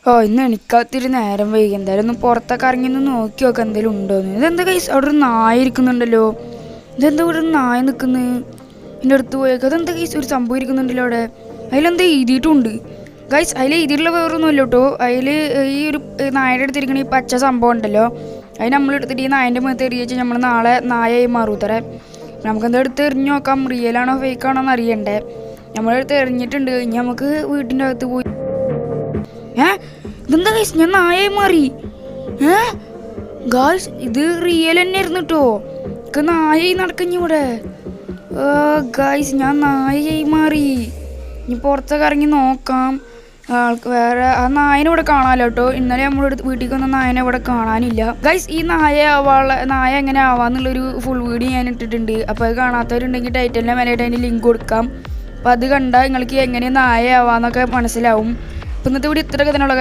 ഇന്ന് എനിക്കത്തിരി നേരം വൈകി. എന്തായാലും ഒന്ന് പുറത്തൊക്കെ ഇറങ്ങി ഒന്ന് നോക്കി നോക്കാം എന്തെങ്കിലും ഉണ്ടോയെന്ന്. ഇതെന്താ ഗൈസ് അവിടെ ഒരു നായ ഇരിക്കുന്നുണ്ടല്ലോ. ഇതെന്താ ഇവിടെ ഒരു നായ നിൽക്കുന്നത്? എൻ്റെ അടുത്ത് പോയേക്കാം. അതെന്താ ഗൈസ് ഒരു സംഭവം ഇരിക്കുന്നുണ്ടല്ലോ അവിടെ. അതിലെന്താ എഴുതിയിട്ടുണ്ട് ഗൈസ്. അതിൽ എഴുതിയിട്ടുള്ള വേറൊന്നുമല്ല കേട്ടോ. അതിൽ ഈ ഒരു നായയുടെ അടുത്തിരിക്കണ ഈ പച്ച സംഭവം ഉണ്ടല്ലോ, അതിന് നമ്മളെടുത്തിട്ട് ഈ നായൻ്റെ മുഖത്ത് എറിയ വെച്ചാൽ നമ്മൾ നാളെ നായയായി മാറൂത്തറേ. നമുക്കെന്താ എടുത്ത് എറിഞ്ഞു നോക്കാം, റിയലാണോ ഫേക്കാണോ എന്ന് അറിയണ്ടേ. നമ്മളെടുത്ത് എറിഞ്ഞിട്ടുണ്ട്. ഇനി നമുക്ക് വീട്ടിൻ്റെ അകത്ത് പോയി ഇതെന്താ ഗൈസ് ഞാൻ നായയായി മാറി. ഗൈസ് ഇത് റിയൽ തന്നെ ആയിരുന്നു കേട്ടോ. എനിക്ക് നായയായി നടക്കഞ്ഞൂടെ. ഗൈസ് ഞാൻ നായയായി മാറി. ഇനി പുറത്തൊക്കെ ഇറങ്ങി നോക്കാം. വേറെ ആ നായനെ ഇവിടെ കാണാമല്ലോ കേട്ടോ. ഇന്നലെ നമ്മളെടുത്ത് വീട്ടിൽ വന്ന നായനെ ഇവിടെ കാണാനില്ല ഗൈസ്. ഈ നായ എങ്ങനെ ആവാന്നുള്ളൊരു ഫുൾ വീഡിയോ ഞാൻ ഇട്ടിട്ടുണ്ട്. അപ്പോൾ അത് കാണാത്തവരുണ്ടെങ്കിൽ ടൈറ്റലിൻ്റെ മേലായിട്ട് അതിന് ലിങ്ക് കൊടുക്കാം. അപ്പോൾ അത് കണ്ടാൽ നിങ്ങൾക്ക് എങ്ങനെ നായ ആവാന്നൊക്കെ മനസ്സിലാവും. അപ്പോൾ ഇന്നത്തെ വീഡിയോ ഇത്രയൊക്കെ തന്നെയുള്ള